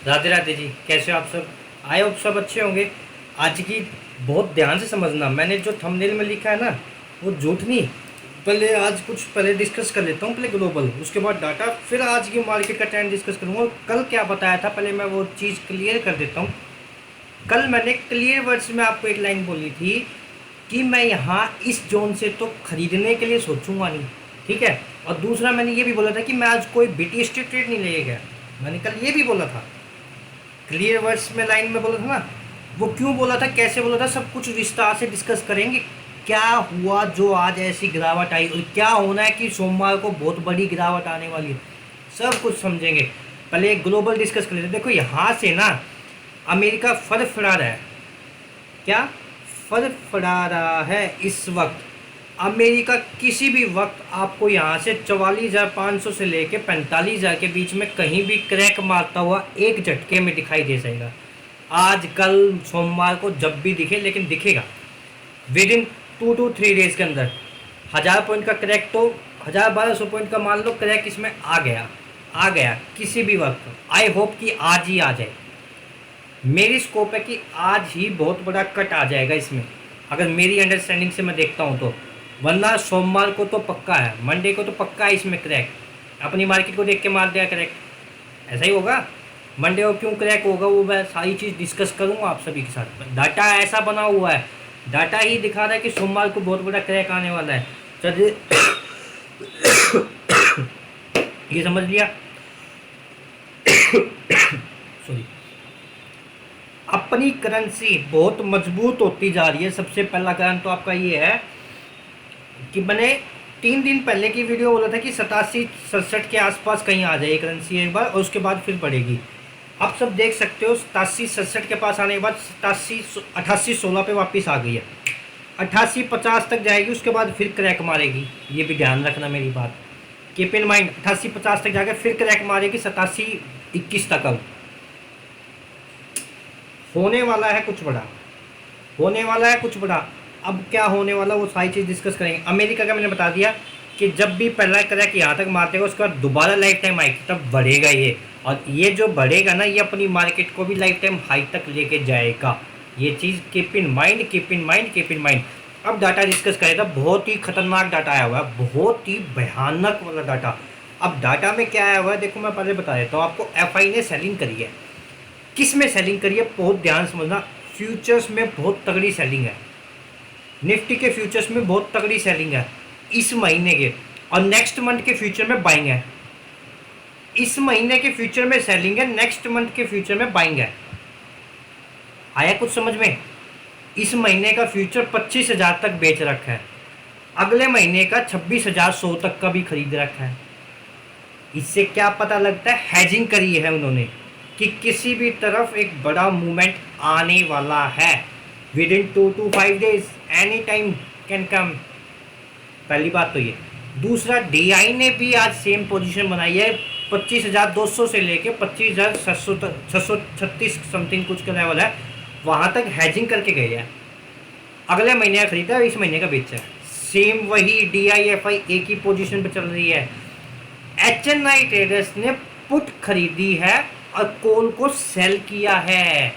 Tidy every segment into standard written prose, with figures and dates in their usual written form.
राधे राधे जी, कैसे हो आप सब? आए होप सब अच्छे होंगे। आज की बहुत ध्यान से समझना, मैंने जो थंबनेल में लिखा है ना, वो झूठ नहीं। पहले आज कुछ पहले डिस्कस कर लेता हूँ, पहले ग्लोबल, उसके बाद डाटा, फिर आज की मार्केट का ट्रेंड डिस्कस करूँगा। कल क्या बताया था पहले मैं वो चीज़ क्लियर कर देता हूँ। कल मैंने क्लियर वर्ड्स में आपको एक लाइन बोली थी कि मैं यहाँ इस जोन से तो खरीदने के लिए सोचूंगा नहीं, ठीक है। और दूसरा मैंने ये भी बोला था कि मैं आज कोई बीटी स्ट्रिप ट्रेड नहीं ले गया। मैंने कल ये भी बोला था, क्लियर वर्ड्स में लाइन में बोला था ना। वो क्यों बोला था, कैसे बोला था, सब कुछ विस्तार से डिस्कस करेंगे। क्या हुआ जो आज ऐसी गिरावट आई, और क्या होना है कि सोमवार को बहुत बड़ी गिरावट आने वाली है, सब कुछ समझेंगे। पहले एक ग्लोबल डिस्कस कर लेते हैं। देखो यहाँ से ना अमेरिका फड़फड़ा रहा है। क्या फड़फड़ा रहा है इस वक्त? अमेरिका किसी भी वक्त आपको यहाँ से 44,500 से लेके 45,000 के बीच में कहीं भी क्रैक मारता हुआ एक झटके में दिखाई दे जाएगा। आज कल सोमवार को जब भी दिखे, लेकिन दिखेगा विद इन 2 to 3 डेज के अंदर। 1,000 पॉइंट का क्रैक तो 1,000-1,200 पॉइंट का मान लो क्रैक इसमें आ गया किसी भी वक्त। आई होप कि आज ही आ जाए। मेरी स्कोप है कि आज ही बहुत बड़ा कट आ जाएगा इसमें, अगर मेरी अंडरस्टैंडिंग से मैं देखता हूँ तो। वरना सोमवार को तो पक्का है, मंडे को तो पक्का है इसमें क्रैक। अपनी मार्केट को देख के मार दिया क्रैक, ऐसा ही होगा। मंडे को क्यों क्रैक होगा वो मैं सारी चीज़ डिस्कस करूँगा आप सभी के साथ। डाटा ऐसा बना हुआ है, डाटा ही दिखा रहा है कि सोमवार को बहुत बड़ा क्रैक आने वाला है। चलिए ये समझ लिया। सॉरी। अपनी करेंसी बहुत मजबूत होती जा रही है। सबसे पहला कारण तो आपका ये है कि मैंने 3 दिन पहले की वीडियो बोला था कि 87-67 के आसपास कहीं आ जाए करेंसी एक बार, और उसके बाद फिर बढ़ेगी। आप सब देख सकते हो 87-67 के पास आने के बाद 88-16 पे वापस आ गई है। 88-50 तक जाएगी, उसके बाद फिर क्रैक मारेगी। ये भी ध्यान रखना मेरी बात, कीप इन माइंड। 88-50 तक जाकर फिर क्रैक मारेगी 87-21 तक। अब होने वाला है कुछ बड़ा, होने वाला है कुछ बड़ा। अब क्या होने वाला वो सारी चीज़ डिस्कस करेंगे। अमेरिका का मैंने बता दिया कि जब भी पहला क्रैक यहाँ तक मारते हैं उसके बाद दोबारा लाइफ टाइम आएगी, तब बढ़ेगा ये। और ये जो बढ़ेगा ना, ये अपनी मार्केट को भी लाइफ टाइम हाई तक लेके जाएगा। ये चीज़ keep in mind, keep in mind, keep in mind. अब डाटा डिस्कस करेगा। बहुत ही खतरनाक डाटा आया हुआ है, बहुत ही भयानक वाला डाटा। अब डाटा में क्या आया हुआ है देखो, मैं पहले बता देता हूँ आपको। एफआई ने सेलिंग करी है। किस में सेलिंग करी है बहुत ध्यान समझना। फ्यूचर्स में बहुत तगड़ी सेलिंग है, निफ्टी के फ्यूचर्स में बहुत तगड़ी सेलिंग है इस महीने के, और नेक्स्ट मंथ के फ्यूचर में बाइंग है। इस महीने के फ्यूचर में सेलिंग है, नेक्स्ट मंथ के फ्यूचर में बाइंग है। आया कुछ समझ में? इस महीने का फ्यूचर 25,000 तक बेच रखा है, अगले महीने का 26,100 तक का भी खरीद रखा है। इससे क्या पता लगता है, हैजिंग करी है उन्होंने कि किसी भी तरफ एक बड़ा मूवमेंट आने वाला है। With in 2 to 5 days any time can come. पहली बात तो ये। दूसरा, डीआई ने भी आज सेम पोजीशन बनाई है। 25,200 से लेके 25,636 समथिंग कुछ का लेवल है, वहाँ तक हैजिंग करके गए हैं। अगले महीने का खरीदा है, इस महीने का बेचा है। सेम वही डीआई एफआई एक ही पोजीशन पर चल रही है। एचएनआई ट्रेडर्स ने पुट खरीदी है और कॉल को सेल किया है।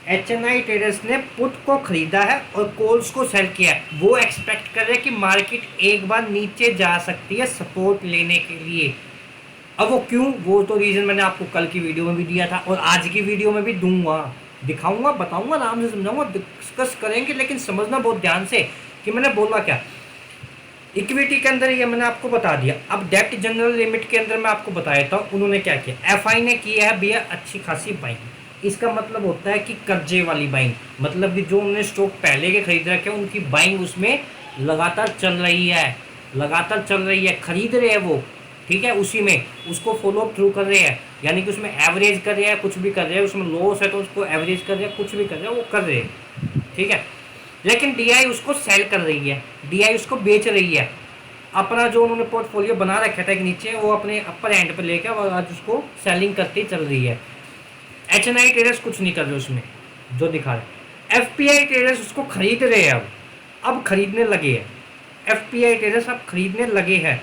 एचएनआई ट्रेडर्स ने पुट को खरीदा है और कॉल्स को सेल किया है। वो एक्सपेक्ट कर रहे हैं कि मार्केट एक बार नीचे जा सकती है सपोर्ट लेने के लिए। अब वो क्यों, वो तो रीज़न मैंने आपको कल की वीडियो में भी दिया था और आज की वीडियो में भी दूंगा, दिखाऊंगा, बताऊंगा, आराम से समझाऊंगा, डिस्कस करेंगे। लेकिन समझना बहुत ध्यान से कि मैंने बोला क्या। इक्विटी के अंदर ये मैंने आपको बता दिया। अब डेप्ट जनरल लिमिट के अंदर मैं आपको बता देता हूँ उन्होंने क्या किया। एफआई ने किया है भैया अच्छी खासी बाइंग। इसका मतलब होता है कि कर्जे वाली बाइंग, मतलब कि जो उन्होंने स्टॉक पहले के खरीद रखे हैं उनकी बाइंग उसमें लगातार चल रही है, लगातार चल रही है, खरीद रहे हैं वो, ठीक है। उसी में उसको फॉलो अप थ्रू कर रहे हैं, यानी कि उसमें एवरेज कर रहे हैं, कुछ भी कर रहे हैं। उसमें लॉस है तो उसको एवरेज कर रहे हैं, कुछ भी कर रहे हैं वो कर रहे हैं, ठीक है। लेकिन डीआई उसको सेल कर रही है, डीआई उसको बेच रही है। अपना जो उन्होंने पोर्टफोलियो बना रखा था एक नीचे, वो अपने अपर एंड पर लेकर और आज उसको सेलिंग करती चल रही है। एचएनआई ट्रेडर्स कुछ नहीं कर रहे उसमें, जो दिखा रहे। एफपीआई ट्रेडर्स उसको खरीद रहे हैं, अब खरीदने लगे हैं। एफपीआई ट्रेडर्स अब खरीदने लगे हैं।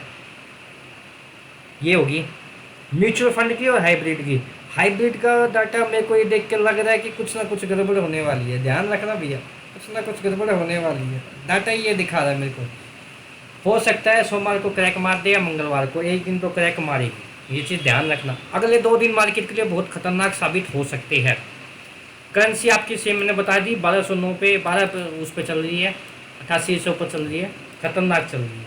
ये होगी म्यूचुअल फंड की और हाइब्रिड की। हाइब्रिड का डाटा मेरे को ये देख के लग रहा है कि कुछ ना कुछ गड़बड़ होने वाली है, ध्यान रखना भैया, कुछ ना कुछ गड़बड़ होने वाली है। डाटा ये दिखा रहा है मेरे को। हो सकता है सोमवार को क्रैक मार दे या मंगलवार को, एक दिन तो क्रैक मारेगी, ये चीज़ ध्यान रखना। अगले 2 दिन मार्केट के लिए बहुत खतरनाक साबित हो सकते हैं। करेंसी आपकी सेम मैंने बता दी, 1209 पे 12 उस पर चल रही है, 8800 पर चल रही है, खतरनाक चल रही है।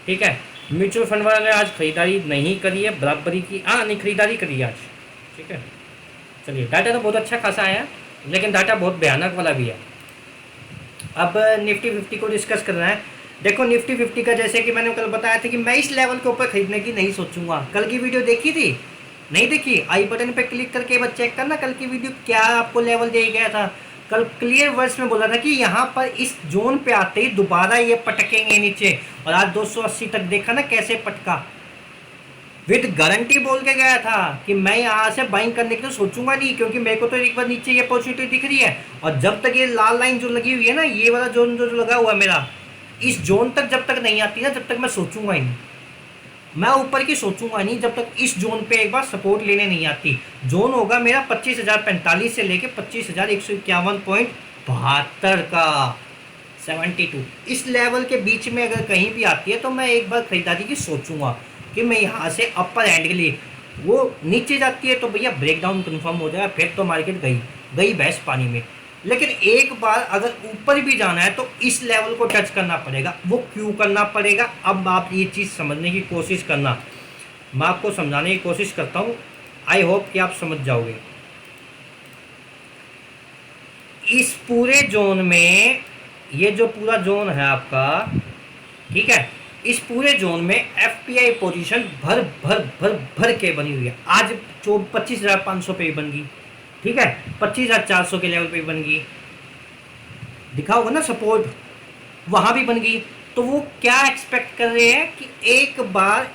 ठीक है, म्यूचुअल फंड वाले ने आज खरीदारी नहीं करी है, बराबरी की, हाँ नहीं खरीदारी करी है आज। ठीक है, चलिए डाटा तो बहुत अच्छा खासा आया, लेकिन डाटा बहुत भयानक वाला भी है। अब निफ्टी 50 को डिस्कस करना है। देखो निफ्टी 50 का जैसे कि मैंने कल बताया था कि मैं इस लेवल के ऊपर खरीदने की नहीं सोचूंगा। कल की वीडियो देखी थी? नहीं देखी? आई बटन पे क्लिक करके बस चेक करना कल की वीडियो, क्या आपको लेवल दिया गया था। कल क्लियर वर्ड्स में बोला था कि यहाँ पर इस जोन पे आते ही दोबारा ये पटकेंगे नीचे, और आज 280 तक देखा ना कैसे पटका। विद गारंटी बोल के गया था कि मैं यहाँ से बाइंग करने की तो सोचूंगा नहीं, क्योंकि मेरे को तो एक बार नीचे ये अपॉर्चुनिटी दिख रही है, और जब तक ये लाल लाइन जो लगी हुई है ना, ये वाला जोन जो लगा हुआ है मेरा, इस जोन तक जब तक नहीं आती ना, जब तक मैं सोचूंगा ही नहीं, मैं ऊपर की सोचूंगा नहीं, जब तक इस जोन पे एक बार सपोर्ट लेने नहीं आती। जोन होगा मेरा 25,045 से लेके 25,151.72 का 72। इस लेवल के बीच में अगर कहीं भी आती है तो मैं एक बार खरीदारी की सोचूंगा कि मैं यहाँ से अपर एंड के लिए। वो नीचे जाती है तो भैया ब्रेकडाउन कन्फर्म हो जाएगा, फिर तो मार्केट गई भैंस पानी में। लेकिन एक बार अगर ऊपर भी जाना है तो इस लेवल को टच करना पड़ेगा। वो क्यों करना पड़ेगा, अब आप ये चीज़ समझने की कोशिश करना, मैं आपको समझाने की कोशिश करता हूँ, आई होप कि आप समझ जाओगे। इस पूरे जोन में, ये जो पूरा जोन है आपका, ठीक है, इस पूरे जोन में एफपीआई पोजीशन भर भर भर भर के बनी हुई है। आज 25,500 पे बन गई, ठीक है, 25,400 के लेवल पे बन गई, दिखा होगा ना सपोर्ट, वहां भी बन गई। तो वो क्या एक्सपेक्ट कर रहे हैं कि एक बार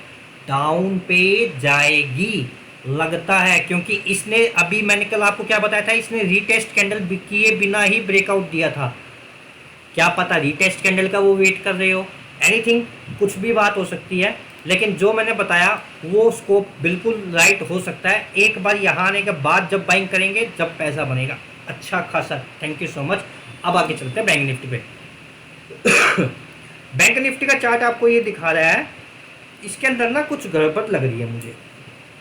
डाउन पे जाएगी, लगता है, क्योंकि इसने अभी, मैंने कल आपको क्या बताया था, इसने रीटेस्ट कैंडल किए बिना ही ब्रेकआउट दिया था। क्या पता रीटेस्ट कैंडल का वो वेट कर रहे हो, एनीथिंग, कुछ भी बात हो सकती है, लेकिन जो मैंने बताया वो स्कोप बिल्कुल राइट हो सकता है। एक बार यहाँ आने के बाद जब बाइंग करेंगे, जब पैसा बनेगा अच्छा खासा। Thank you so much. अब आगे चलते हैं बैंक निफ्टी पे। बैंक निफ्टी का चार्ट आपको ये दिखा रहा है, इसके अंदर ना कुछ गड़बड़ लग रही है, मुझे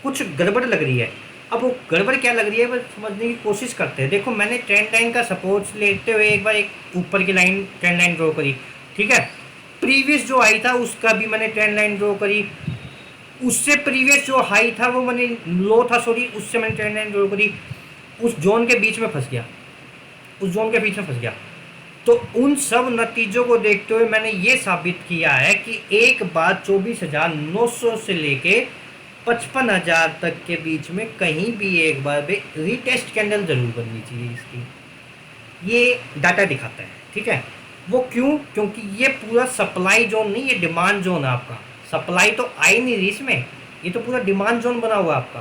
कुछ गड़बड़ लग रही है। अब वो गड़बड़ क्या लग रही है बस समझने की कोशिश करते हैं। देखो मैंने ट्रेंड लाइन का सपोर्ट लेते हुए एक बार एक ऊपर की लाइन ट्रेंड लाइन ड्रॉ करी, ठीक है, प्रीवियस जो हाई था उसका भी मैंने ट्रेंड लाइन ड्रॉ करी, उससे प्रीवियस जो हाई था वो मैंने लो था, सॉरी, उससे मैंने ट्रेंड लाइन ड्रॉ करी, उस जोन के बीच में फंस गया, उस जोन के बीच में फंस गया। तो उन सब नतीजों को देखते हुए मैंने ये साबित किया है कि एक बार 24,900 से लेके 55,000 तक के बीच में कहीं भी एक बार भी रीटेस्ट कैंडल जरूर बननी चाहिए इसकी, ये डाटा दिखाता है, ठीक है। वो क्यों, क्योंकि ये पूरा सप्लाई जोन नहीं, ये डिमांड जोन है आपका। सप्लाई तो आई नहीं रही इसमें, ये तो पूरा डिमांड जोन बना हुआ है आपका।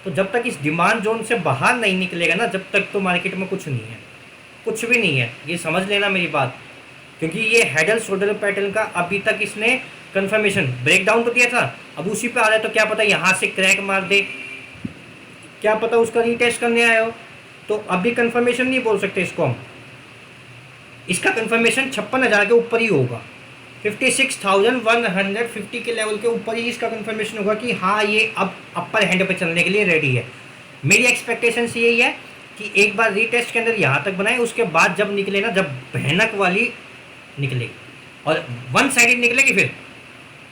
तो जब तक इस डिमांड जोन से बाहर नहीं निकलेगा ना, जब तक तो मार्केट में कुछ नहीं है, कुछ भी नहीं है, ये समझ लेना मेरी बात। क्योंकि ये हेड एंड शोल्डर पैटर्न का अभी तक इसने कंफर्मेशन ब्रेकडाउन तो दिया था, अब उसी पे आ रहा है, तो क्या पता यहाँ से क्रैक मार दे, क्या पता उसका रीटेस्ट करने आए हो, तो अभी कंफर्मेशन नहीं बोल सकते इसको हम। इसका कंफर्मेशन 56,000 के ऊपर ही होगा, 56,150 के लेवल के ऊपर ही इसका कंफर्मेशन होगा कि हाँ ये अब अपर हैंड पे चलने के लिए रेडी है। मेरी एक्सपेक्टेशंस यही है कि एक बार रीटेस्ट के अंदर यहाँ तक बनाए, उसके बाद जब निकले ना, जब भयानक वाली निकलेगी और वन साइडेड निकलेगी, फिर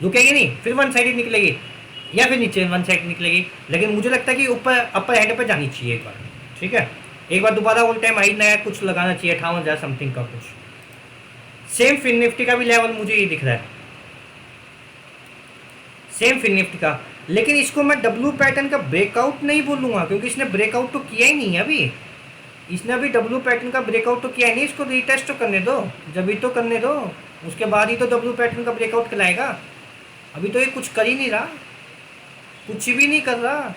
रुकेगी नहीं, फिर वन साइडेड निकलेगी या फिर नीचे वन साइड निकलेगी। लेकिन मुझे लगता है कि ऊपर अपर हैंड पे जानी चाहिए एक बार, ठीक है, एक बार दोबारा ऑल टाइम हाई नया कुछ लगाना चाहिए, 58,000 समथिंग का कुछ। सेम फिन निफ्टी का भी लेवल मुझे ये दिख रहा है, सेम फिन निफ्टी का, लेकिन इसको मैं डब्ल्यू पैटर्न का ब्रेकआउट नहीं बोलूँगा, क्योंकि इसने ब्रेकआउट तो किया ही नहीं है अभी, इसने अभी डब्ल्यू पैटर्न का ब्रेकआउट तो किया ही नहीं। इसको रीटेस्ट तो करने दो, जब भी तो करने दो, उसके बाद ही तो डब्ल्यू पैटर्न का ब्रेकआउट कहलाएगा। अभी तो ये कुछ कर ही नहीं रहा, कुछ भी नहीं कर रहा।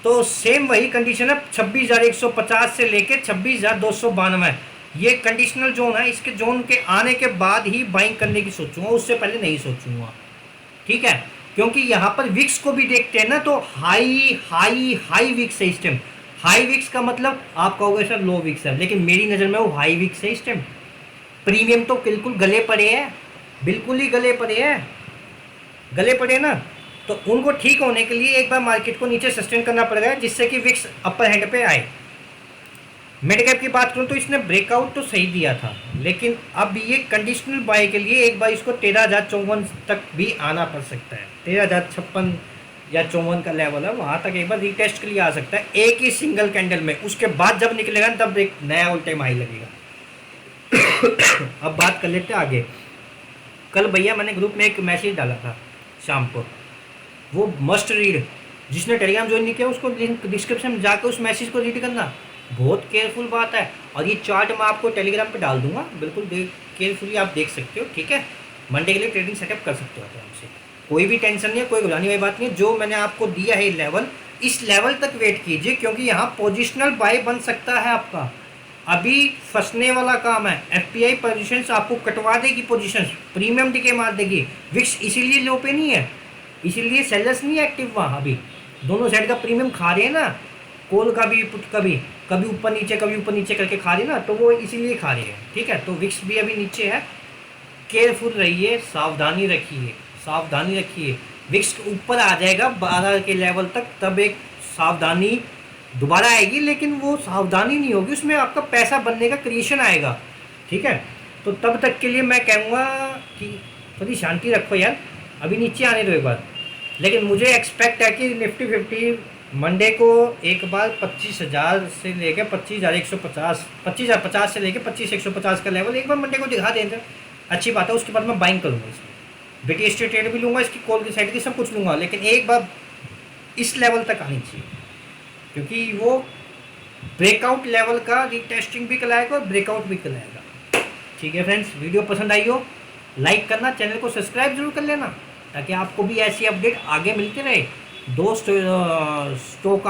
तो सेम वही कंडीशन है, 26,150 से लेके 26,292, ये कंडीशनल जोन है। इसके जोन के आने के बाद ही बाइंग करने की सोचूंगा, उससे पहले नहीं सोचूंगा, ठीक है, क्योंकि यहाँ पर विक्स को भी देखते हैं ना, तो हाई हाई हाई विक्स है इस टाइम। हाई विक्स का मतलब आप कहोगे सर लो विक्स है, लेकिन मेरी नज़र में वो हाई विक्स है इस टाइम। प्रीमियम तो बिल्कुल गले पड़े हैं, बिल्कुल ही गले पड़े हैं, गले पड़े ना। तो उनको ठीक होने के लिए एक बार मार्केट को नीचे सस्टेन करना पड़ेगा, जिससे कि विक्स अपर हैंड पे आए। मिड कैप की बात करूँ तो इसने ब्रेकआउट तो सही दिया था, लेकिन अब ये कंडीशनल बाय के लिए एक बार इसको 13,054 तक भी आना पड़ सकता है। 13,056 या 54 का लेवल है, वहाँ तक एक बार रीटेस्ट के लिए आ सकता है एक ही सिंगल कैंडल में। उसके बाद जब निकलेगा तब एक नया ऑल टाइम हाई लगेगा। अब बात कर लेते हैं आगे। कल भैया मैंने ग्रुप में एक मैसेज डाला था शाम को, वो मस्ट रीड। जिसने टेलीग्राम ज्वाइन नहीं किया उसको लिंक डिस्क्रिप्शन में जाकर उस मैसेज को रीड करना, बहुत केयरफुल बात है। और ये चार्ट मैं आपको टेलीग्राम पे डाल दूंगा, बिल्कुल केयरफुली आप देख सकते हो, ठीक है। मंडे के लिए ट्रेडिंग सेटअप कर सकते हो आराम से, कोई भी टेंशन नहीं है, कोई घबराने वाली बात नहीं है। जो मैंने आपको दिया है लेवल, इस लेवल तक वेट कीजिए, क्योंकि यहाँ पोजिशनल बाय बन सकता है आपका। अभी फंसने वाला काम है। एफपीआई पोजीशंस आपको कटवा देगी, पोजीशंस प्रीमियम टिके मार देगी। विक्स इसीलिए लो पे नहीं है, इसीलिए सेलर्स नहीं एक्टिव वहाँ। अभी दोनों साइड का प्रीमियम खा रहे हैं ना, कॉल का भी पुट का भी, कभी ऊपर नीचे कभी ऊपर नीचे करके खा रही है ना, तो वो इसीलिए खा रही है, ठीक है। तो विक्स भी अभी नीचे है, केयरफुल रहिए, सावधानी रखिए, सावधानी रखिए। विक्स ऊपर आ जाएगा 12 के लेवल तक, तब एक सावधानी दोबारा आएगी, लेकिन वो सावधानी नहीं होगी, उसमें आपका पैसा बनने का क्रिएशन आएगा, ठीक है। तो तब तक के लिए मैं कहूँगा कि थोड़ी शांति रखो यार, अभी नीचे आने दो एक बार। लेकिन मुझे एक्सपेक्ट है कि निफ्टी 50 मंडे को एक बार 25,000 से लेकर 25,150, 25,050 से लेकर 25,150 का लेवल एक बार मंडे को दिखा देंगे, अच्छी बात है। उसके बाद मैं बाइंग करूँगा इसमें, बीटीएसटी ट्रेड भी लूँगा, इसकी कॉल की साइड की सब कुछ लूँगा, लेकिन एक बार इस लेवल तक आनी चाहिए, क्योंकि वो ब्रेकआउट लेवल का रीटेस्टिंग भी कराएगा और ब्रेकआउट भी कराएगा, ठीक है फ्रेंड्स। वीडियो पसंद आई हो लाइक करना, चैनल को सब्सक्राइब जरूर कर लेना, ताकि आपको भी ऐसी अपडेट आगे मिलती रहे। दो स्टॉक